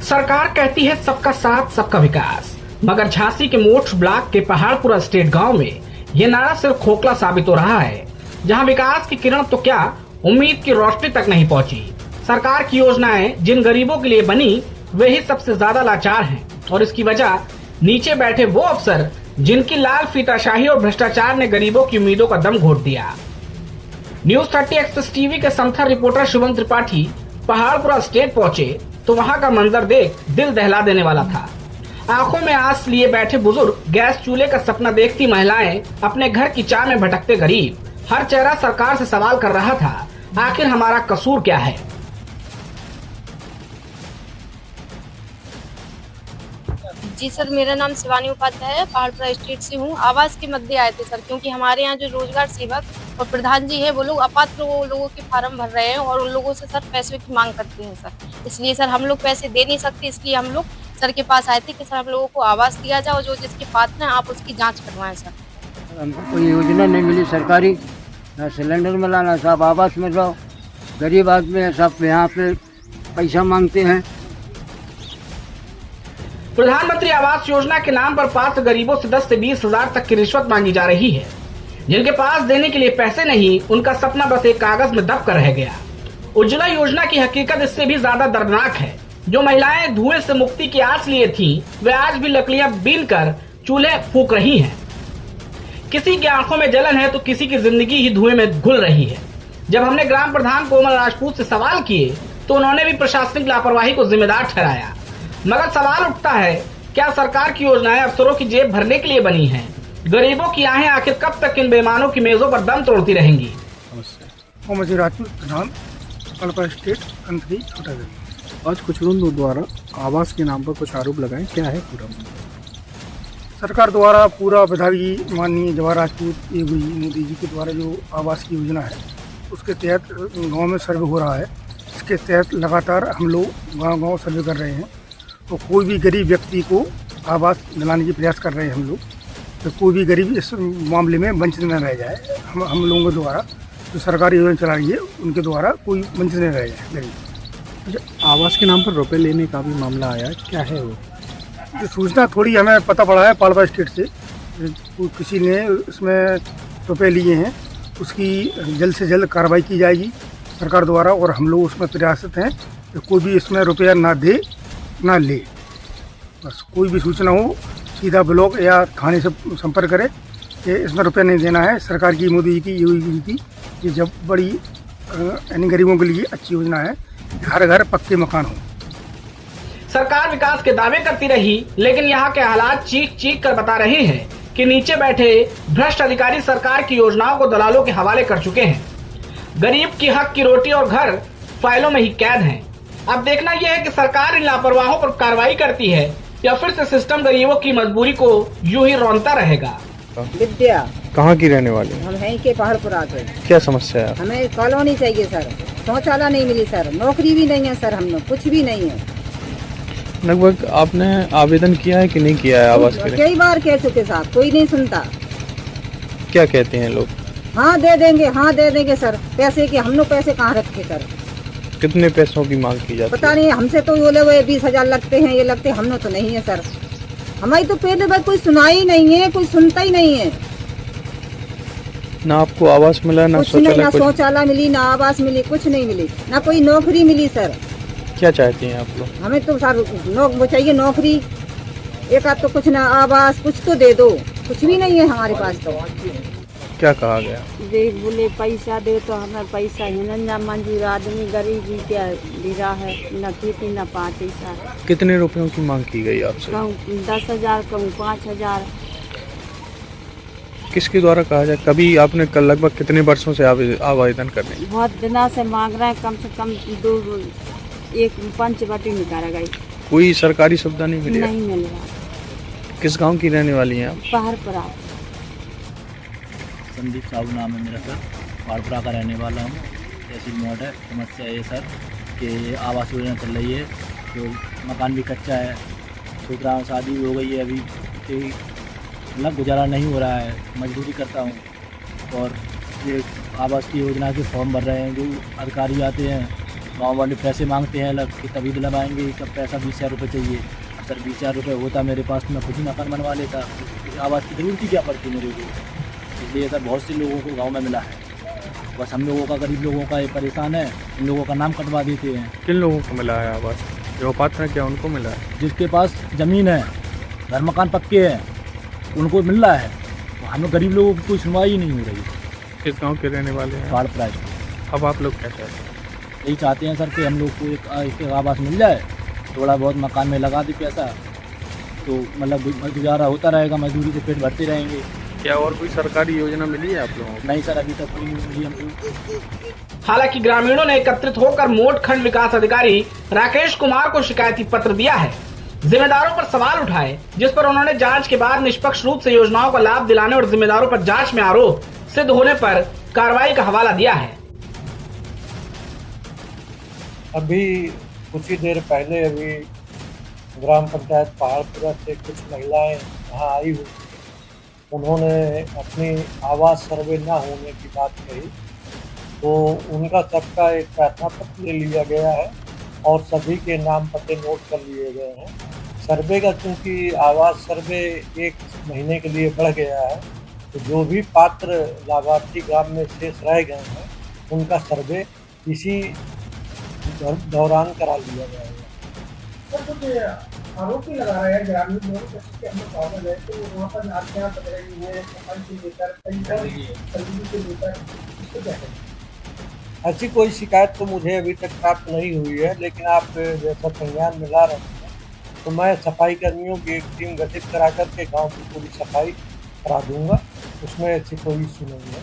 सरकार कहती है सबका साथ सबका विकास, मगर झांसी के मोठ ब्लॉक के पहाड़पुरा स्टेट गांव में ये नारा सिर्फ खोखला साबित हो रहा है, जहां विकास की किरण तो क्या उम्मीद की रोशनी तक नहीं पहुंची। सरकार की योजनाएं जिन गरीबों के लिए बनी वे ही सबसे ज्यादा लाचार हैं और इसकी वजह नीचे बैठे वो अफसर जिनकी लाल फीताशाही और भ्रष्टाचार ने गरीबों की उम्मीदों का दम घोट दिया। न्यूज 30 एक्सप्रेस टीवी के समथर रिपोर्टर शुभम त्रिपाठी पहाड़पुरा स्टेट पहुंचे तो वहां का मंजर देख दिल दहला देने वाला था। आंखों में आंस लिए बैठे बुजुर्ग, गैस चूल्हे का सपना देखती महिलाएं, अपने घर की चाह में भटकते गरीब, हर चेहरा सरकार से सवाल कर रहा था, आखिर हमारा कसूर क्या है। जी सर, मेरा नाम शिवानी उपाध्याय है, पहाड़पुरा स्टेट से हूँ। आवास के मध्य आए थे सर, क्योंकि हमारे यहाँ जो रोजगार सेवक और प्रधान जी है वो लोग अपात्र लोगों के फार्म भर रहे हैं और उन लोगों से सर पैसे की मांग करते हैं सर। इसलिए सर हम लोग पैसे दे नहीं सकते, इसलिए हम लोग सर के पास आए थे कि सर हम लोगों को आवास दिया जाए और जो जिसके पात्र हैं आप उसकी जाँच करवाएं सर। हमको कोई योजना नहीं मिली सरकारी, ना सिलेंडर मिला ना सब आवास मिल रहा। गरीब आदमी है, सब यहाँ पे पैसा मांगते हैं। प्रधानमंत्री आवास योजना के नाम पर पात्र गरीबों से 10 से 20 हजार तक की रिश्वत मांगी जा रही है। जिनके पास देने के लिए पैसे नहीं, उनका सपना बस एक कागज में दब कर रह गया। उज्ज्वला योजना की हकीकत इससे भी ज्यादा दर्दनाक है। जो महिलाएं धुएं से मुक्ति की आस लिए थीं, वे आज भी लकड़ियां बीन कर चूल्हे फूंक रही हैं। किसी की आंखों में जलन है तो किसी की जिंदगी ही धुएं में घुल रही है। जब हमने ग्राम प्रधान कोमल राजपूत से सवाल किए तो उन्होंने भी प्रशासनिक लापरवाही को जिम्मेदार ठहराया। मगर सवाल उठता है, क्या सरकार की योजनाएं अफसरों की जेब भरने के लिए बनी हैं? गरीबों की आहें आखिर कब तक इन बेईमानों की मेजों पर दम तोड़ती रहेंगी? कोमल राजपूत प्रधान पहाड़पुरा स्टेट कंत्री छोटागढ़। आज कुछ लोगों द्वारा आवास के नाम पर कुछ आरोप लगाए, क्या है पूरा? सरकार द्वारा पूरा विधायक माननीय जवाहर राजपूत मोदी जी के द्वारा जो आवास की योजना है उसके तहत गांव में सर्वे हो रहा है। इसके तहत लगातार हम लोग गांव-गांव सर्वे कर रहे हैं। तो कोई भी गरीब व्यक्ति को आवास दिलाने की प्रयास कर रहे हैं हम लोग, तो कोई भी गरीब इस मामले में वंचित न रह जाए। हम लोगों के द्वारा जो सरकारी योजना चला रही है उनके द्वारा कोई वंचित न रह जाए गरीब। आवास के नाम पर रुपए लेने का भी मामला आया, क्या है वो? ये सूचना थोड़ी हमें पता पड़ा है पहाड़पुरा स्टेट से, किसी ने इसमें रुपए लिए हैं, उसकी जल्द से जल्द कार्रवाई की जाएगी सरकार द्वारा और हम लोग उसमें प्रयासरत हैं कि कोई भी इसमें रुपया ना दे ना ले। बस कोई भी सूचना हो सीधा ब्लॉक या थाने से संपर्क करें कि इसमें रुपया नहीं देना है। सरकार की मोदी जी की योगी की ये जब बड़ी यानी गरीबों के लिए अच्छी योजना है, घर घर पक्के मकान हो। सरकार विकास के दावे करती रही, लेकिन यहाँ के हालात चीख चीख कर बता रहे हैं कि नीचे बैठे भ्रष्ट अधिकारी सरकार की योजनाओं को दलालों के हवाले कर चुके हैं। गरीब की हक की रोटी और घर फाइलों में ही कैद हैं। अब देखना यह है कि सरकार इन लापरवाहों पर कार्रवाई करती है या फिर से सिस्टम गरीबों की मजबूरी को यूं ही रौंदता रहेगा। विद्या कहाँ की रहने वाली? हम हैं के पहाड़पुरा के। क्या समस्या है? हमें कॉलोनी चाहिए सर, शौचालय नहीं मिली सर, नौकरी भी नहीं है सर, हम लोग कुछ भी नहीं है। लगभग आपने आवेदन किया है कि नहीं किया है आवास के लिए? कई बार कह चुके साहब, कोई नहीं सुनता। क्या कहते हैं लोग? हाँ दे देंगे, हाँ दे देंगे सर। पैसे के हम लोग पैसे कहाँ रखे सर? कितने पैसों की मांग की जाती है? पता नहीं, हमसे तो बोले हुए 20,000 लगते हैं, ये लगते, हम लोग तो नहीं है सर। हमारी तो पहले बार कोई सुनाई नहीं है, कोई सुनता ही नहीं है। ना आपको आवास मिला, ना शौचालय? ना शौचालय मिली, ना आवास मिली, कुछ नहीं मिली, ना कोई नौकरी मिली सर। क्या चाहती हैं आप लोग? हमें तो सर वो चाहिए नौकरी, एक आध तो कुछ ना आवास, कुछ तो दे दो। कुछ भी नहीं है हमारे पास। तो क्या कहा गया? देख बोले पैसा दे तो हमें पैसा ही न मंजूर, आदमी गरीबी क्या गिरा है, न खेती न पाती सर। कितने रुपयों की मांग की गई आपसे? कहूँ 10,000, कहूँ 5,000। किसके द्वारा कहा जाए? कभी आपने कल लगभग कितने वर्षों से आवेदन करने? बहुत दिनों से मांग रहे हैं, कम से कम एक पंचवटी निकाला गई। कोई सरकारी सुविधा नहीं मिली? नहीं मिल रहा। किस गांव की रहने वाली हैं आप? पहाड़पुरा। संदीप साहू नाम है मेरा सर, पहाड़पुरा का रहने वाला हूँ। तहसील मोट है। समस्या ये सर कि आवास योजना चल रही है, तो मकान भी कच्चा है, सोच रहा हूँ शादी हो गई है अभी, मतलब गुजारा नहीं हो रहा है, मजदूरी करता हूँ और ये आवास की योजना के फॉर्म भर रहे हैं। जो अधिकारी आते हैं गाँव वाले पैसे मांगते हैं अलग कि तभी दिलवाएंगे, कब पैसा 20,000 रुपये चाहिए। सर 20,000 रुपये होता मेरे पास तो मैं खुद ही मकान बनवा लेता, आवास की ज़रूरत ही क्या पड़ती मेरे को। इसलिए सर बहुत से लोगों को गाँव में मिला है, बस हम लोगों का, गरीब लोगों का ये परेशान है, इन लोगों का नाम कटवा देते हैं। किन लोगों को मिला है आवास? जो पात्र हैं क्या उनको मिला है? जिसके पास ज़मीन है, घर मकान पक्के हैं, उनको मिल रहा है। हमें गरीब लोगों की कोई सुनवाई ही नहीं हो रही। किस गांव के रहने वाले हैं? पहाड़पुरा। अब आप लोग क्या चाहते हैं? यही चाहते हैं सर कि हम लोग को एक आवास मिल जाए, थोड़ा बहुत मकान में लगा दे पैसा, तो मतलब गुजारा होता रहेगा, मजदूरी से पेट भरते रहेंगे। क्या और कोई सरकारी योजना मिली है आप लोगों को? नहीं सर, अभी तक कोई नहीं मिली हमको। हालांकि ग्रामीणों ने एकत्रित होकर मोट खंड विकास अधिकारी राकेश कुमार को शिकायती पत्र दिया है, जिम्मेदारों पर सवाल उठाए, जिस पर उन्होंने जांच के बाद निष्पक्ष रूप से योजनाओं का लाभ दिलाने और जिम्मेदारों पर जांच में आरोप सिद्ध होने पर कार्रवाई का हवाला दिया है। अभी कुछ ही देर पहले अभी ग्राम पंचायत पहाड़पुरा से कुछ महिलाएं यहाँ आई हुई, उन्होंने अपनी आवास सर्वे न होने की बात कही, तो उनका सबका एक प्रार्थना पत्र ले लिया गया है और सभी के नाम पते नोट कर लिए गए हैं। सर्वे का चूँकि आवास सर्वे 1 महीने के लिए बढ़ गया है, तो जो भी पात्र लाभार्थी ग्राम में शेष रह गए हैं उनका सर्वे इसी दौरान करा लिया जाएगा। आरोपी लगा रहे हैं ग्रामीण लोग, जैसे कि हम लोग पागल है, तो वहाँ पर नालियाँ बन रही हैं, सफाई से लेकर सर्विस से लेकर, इसको क्या करें? ऐसी कोई शिकायत तो मुझे अभी तक प्राप्त नहीं हुई है, लेकिन आप जैसा संज्ञान में ला रहे हैं तो मैं सफाई कर्मियों की एक टीम गठित करा करके गांव की पूरी सफाई करा दूंगा, उसमें ऐसी कोई इशू नहीं है।